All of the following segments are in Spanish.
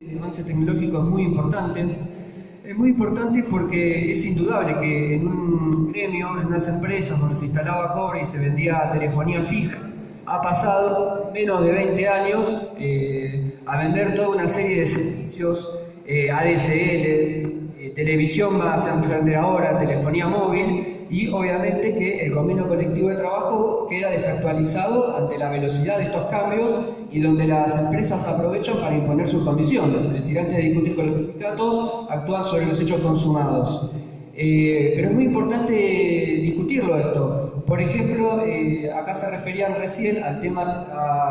El avance tecnológico es muy importante. Es muy importante porque es indudable que en un gremio, en unas empresas donde se instalaba cobre y se vendía telefonía fija, ha pasado menos de 20 años a vender toda una serie de servicios, ADSL, televisión más, vamos a vender ahora, telefonía móvil, y obviamente que el convenio colectivo de trabajo queda desactualizado ante la velocidad de estos cambios y donde las empresas aprovechan para imponer sus condiciones, es decir, antes de discutir con los sindicatos, actúan sobre los hechos consumados. Pero es muy importante discutirlo esto. Por ejemplo, acá se referían recién al tema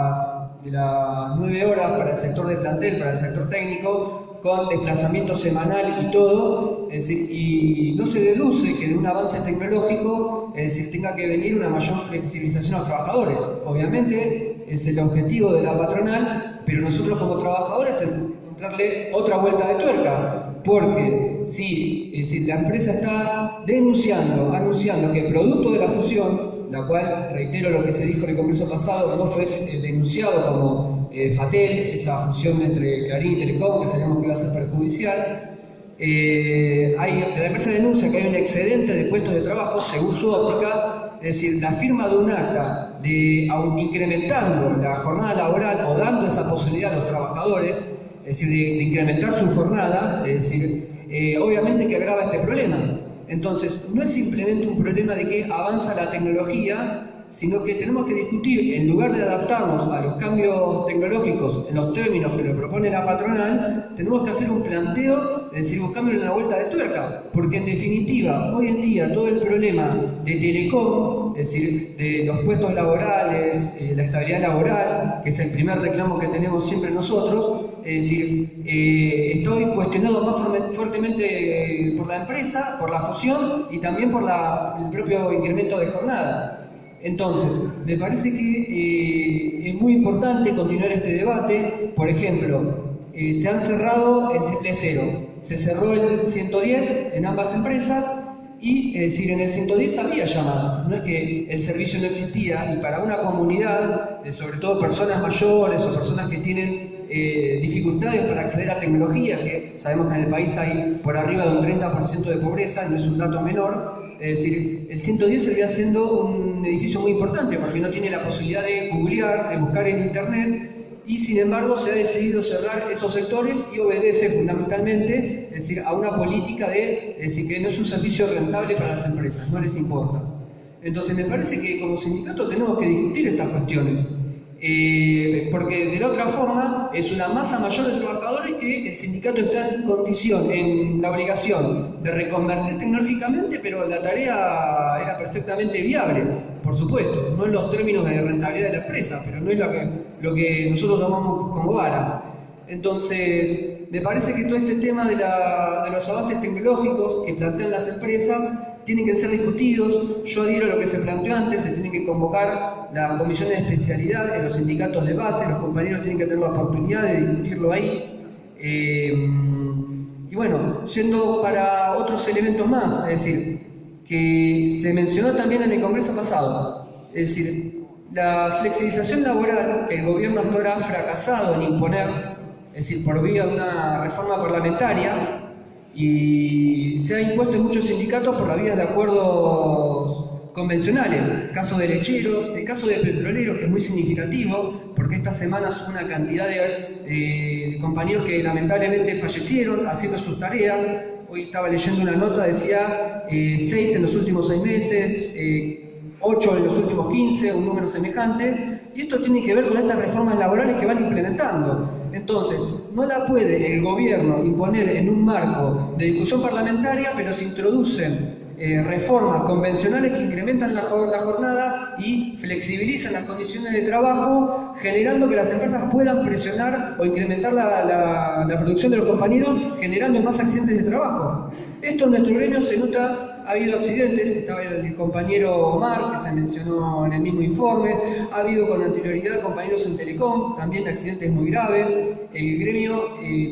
de las 9 horas para el sector de plantel, para el sector técnico, con desplazamiento semanal y todo, es decir, y no se deduce que de un avance tecnológico, es decir, tenga que venir una mayor flexibilización a los trabajadores. Obviamente es el objetivo de la patronal, pero nosotros como trabajadores tenemos que encontrarle otra vuelta de tuerca, porque si la empresa está anunciando que producto de la fusión, la cual, reitero lo que se dijo en el congreso pasado, no fue denunciado como FATEL, esa fusión entre Clarín y Telecom, que sabemos que va a ser perjudicial. La empresa denuncia que hay un excedente de puestos de trabajo según su óptica, es decir, la firma de un acta aun incrementando la jornada laboral o dando esa posibilidad a los trabajadores, es decir, de incrementar su jornada, es decir, obviamente que agrava este problema. Entonces, no es simplemente un problema de que avanza la tecnología, sino que tenemos que discutir, en lugar de adaptarnos a los cambios tecnológicos en los términos que lo propone la patronal, tenemos que hacer un planteo, es decir, buscándole una vuelta de tuerca, porque en definitiva, hoy en día todo el problema de Telecom, es decir, de los puestos laborales, la estabilidad laboral, que es el primer reclamo que tenemos siempre nosotros, es decir, estoy cuestionado más fuertemente por la empresa, por la fusión y también por el propio incremento de jornada. Entonces, me parece que es muy importante continuar este debate. Por ejemplo, se han cerrado el 000, se cerró el 110 en ambas empresas y, es decir, en el 110 había llamadas, no es que el servicio no existía, y para una comunidad, sobre todo personas mayores o personas que tienen dificultades para acceder a tecnología, que sabemos que en el país hay por arriba de un 30% de pobreza, no es un dato menor, es decir, el 110 seguía siendo un edificio muy importante porque no tiene la posibilidad de googlear, de buscar en internet, y sin embargo se ha decidido cerrar esos sectores y obedece fundamentalmente, es decir, a una política es decir, que no es un servicio rentable para las empresas, no les importa. Entonces me parece que como sindicato tenemos que discutir estas cuestiones. Porque de la otra forma es una masa mayor de trabajadores que el sindicato está en la obligación de reconvertir tecnológicamente, pero la tarea era perfectamente viable, por supuesto, no en los términos de rentabilidad de la empresa, pero no es lo que nosotros tomamos como vara. Entonces, me parece que todo este tema de los avances tecnológicos que plantean las empresas tienen que ser discutidos. Yo adhiero a lo que se planteó antes, se tienen que convocar las comisiones de especialidad en los sindicatos de base, los compañeros tienen que tener la oportunidad de discutirlo ahí. Y bueno, yendo para otros elementos más, es decir, que se mencionó también en el congreso pasado, es decir, la flexibilización laboral que el gobierno hasta ahora ha fracasado en imponer, es decir, por vía de una reforma parlamentaria, y se ha impuesto en muchos sindicatos por la vía de acuerdos convencionales, el caso de lecheros, el caso de petroleros, que es muy significativo, porque esta semana hubo una cantidad de compañeros que lamentablemente fallecieron haciendo sus tareas. Hoy estaba leyendo una nota, decía 6 en los últimos 6 meses, 8 en los últimos 15, un número semejante, y esto tiene que ver con estas reformas laborales que van implementando. Entonces, no la puede el gobierno imponer en un marco de discusión parlamentaria, pero se introducen reformas convencionales que incrementan la jornada y flexibilizan las condiciones de trabajo, generando que las empresas puedan presionar o incrementar la producción de los compañeros, generando más accidentes de trabajo. Esto en nuestro gremio se nota. Ha habido accidentes, estaba el compañero Omar, que se mencionó en el mismo informe, ha habido con anterioridad compañeros en Telecom, también accidentes muy graves. El gremio,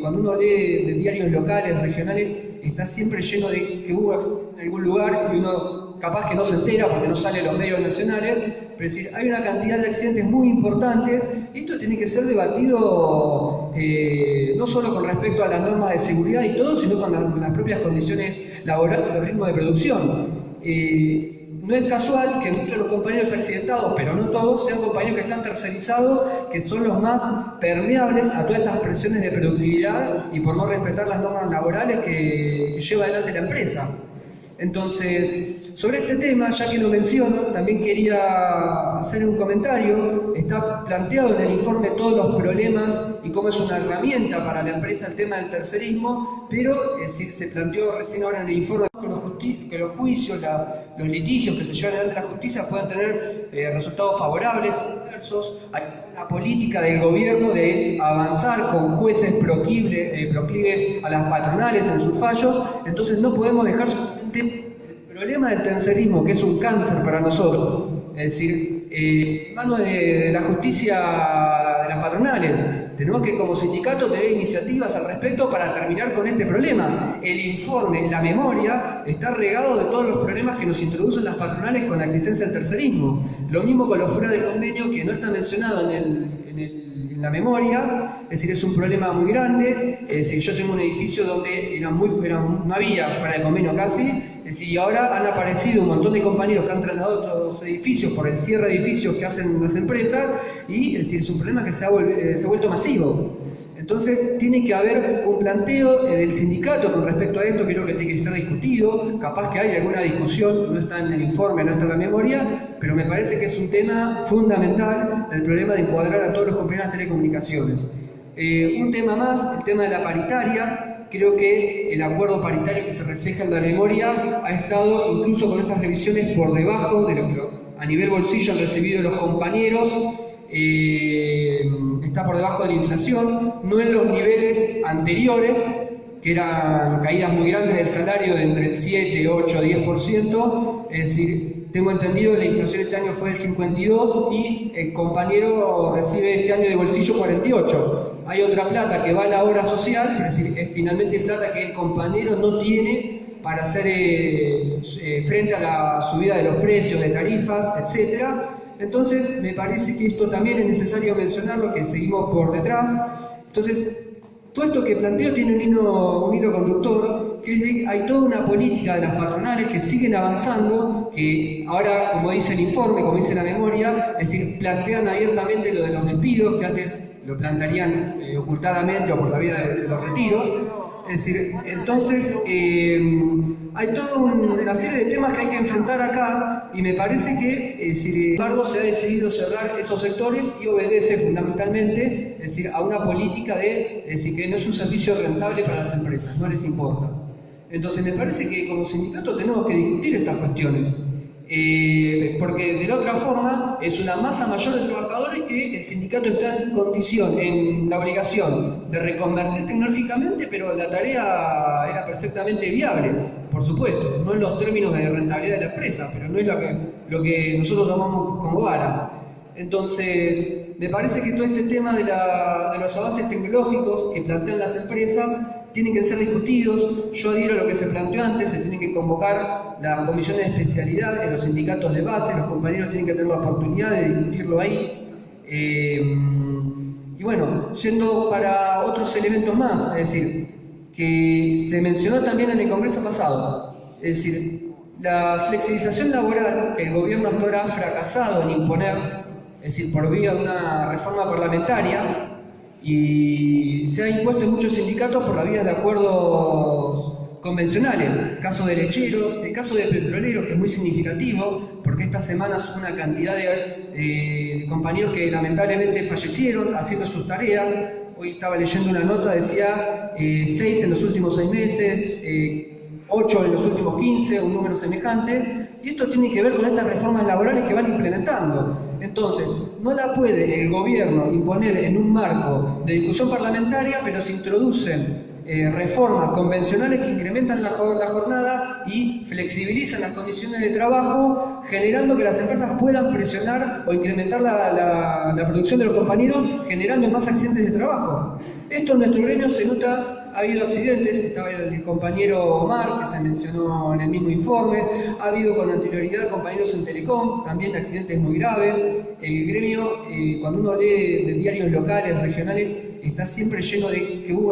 cuando uno lee de diarios locales, regionales, está siempre lleno de que hubo accidentes en algún lugar y uno capaz que no se entera porque no sale en los medios nacionales, pero es decir, hay una cantidad de accidentes muy importantes y esto tiene que ser debatido no solo con respecto a las normas de seguridad y todo, sino con las propias condiciones laborales, los ritmos de producción. No es casual que muchos de los compañeros accidentados, pero no todos, sean compañeros que están tercerizados, que son los más permeables a todas estas presiones de productividad y por no respetar las normas laborales que lleva adelante la empresa. Entonces, sobre este tema, ya que lo menciono, también quería hacer un comentario. Está planteado en el informe todos los problemas y cómo es una herramienta para la empresa el tema del tercerismo, pero se planteó recién ahora en el informe que los juicios, los litigios que se llevan adelante a la justicia puedan tener resultados favorables o adversos. Hay una política del gobierno de avanzar con jueces proclives a las patronales en sus fallos, entonces no podemos dejar solamente el problema del tercerismo, que es un cáncer para nosotros, es decir, en manos de la justicia de las patronales. Tenemos que como sindicato tener iniciativas al respecto para terminar con este problema. El informe, la memoria, está regado de todos los problemas que nos introducen las patronales con la existencia del tercerismo. Lo mismo con los fuera de convenio, que no está mencionado en la memoria, es decir, es un problema muy grande. Es decir, yo tengo un edificio donde no había fuera de convenio casi, es decir, y ahora han aparecido un montón de compañeros que han trasladado a otros edificios por el cierre de edificios que hacen las empresas, y es decir, es un problema que se ha vuelto masivo. Entonces, tiene que haber un planteo del sindicato con respecto a esto, creo que tiene que ser discutido. Capaz que hay alguna discusión, no está en el informe, no está en la memoria, pero me parece que es un tema fundamental, el problema de encuadrar a todos los compañeros de telecomunicaciones. Un tema más, el tema de la paritaria. Creo que el acuerdo paritario que se refleja en la memoria ha estado, incluso con estas revisiones, por debajo de lo que a nivel bolsillo han recibido los compañeros. Está por debajo de la inflación, no en los niveles anteriores, que eran caídas muy grandes del salario de entre el 7, 8, 10%, es decir, tengo entendido que la inflación este año fue del 52% y el compañero recibe este año de bolsillo 48%. Hay otra plata que va a la obra social, pero es finalmente plata que el compañero no tiene para hacer frente a la subida de los precios, de tarifas, etc. Entonces, me parece que esto también es necesario mencionarlo, que seguimos por detrás. Entonces, todo esto que planteo tiene un hilo conductor, que es que hay toda una política de las patronales que siguen avanzando, que ahora, como dice el informe, como dice la memoria, es decir, plantean abiertamente lo de los despidos, que antes lo plantearían ocultadamente o por la vía de los retiros. Es decir, entonces hay toda una serie de temas que hay que enfrentar acá, y me parece que, sin embargo, se ha decidido cerrar esos sectores y obedece fundamentalmente, es decir, a una política de decir que no es un servicio rentable para las empresas, no les importa. Entonces me parece que como sindicato tenemos que discutir estas cuestiones, porque de la otra forma es una masa mayor de trabajadores que el sindicato está en condición, en la obligación de reconvertir tecnológicamente, pero la tarea era perfectamente viable, por supuesto, no en los términos de rentabilidad de la empresa, pero no es lo que nosotros tomamos como vara. Entonces, me parece que todo este tema de los avances tecnológicos que plantean las empresas tienen que ser discutidos. Yo adhiero a lo que se planteó antes, se tienen que convocar las comisiones de especialidad en los sindicatos de base, los compañeros tienen que tener la oportunidad de discutirlo ahí. Y bueno, yendo para otros elementos más, es decir, que se mencionó también en el Congreso pasado, es decir, la flexibilización laboral que el gobierno hasta ahora ha fracasado en imponer, es decir, por vía de una reforma parlamentaria, y se ha impuesto en muchos sindicatos por la vía de acuerdos convencionales, el caso de lecheros, el caso de petroleros, que es muy significativo, porque esta semana hubo una cantidad de compañeros que lamentablemente fallecieron haciendo sus tareas. Hoy estaba leyendo una nota, decía 6 en los últimos 6 meses, 8 en los últimos 15, un número semejante, y esto tiene que ver con estas reformas laborales que van implementando. Entonces, no la puede el gobierno imponer en un marco de discusión parlamentaria, pero se introducen reformas convencionales que incrementan la jornada y flexibilizan las condiciones de trabajo, generando que las empresas puedan presionar o incrementar la producción de los compañeros, generando más accidentes de trabajo. Esto en nuestro gremio se nota. Ha habido accidentes, estaba el compañero Omar, que se mencionó en el mismo informe, ha habido con anterioridad compañeros en Telecom, también accidentes muy graves. El gremio, cuando uno lee de diarios locales, regionales, está siempre lleno de que hubo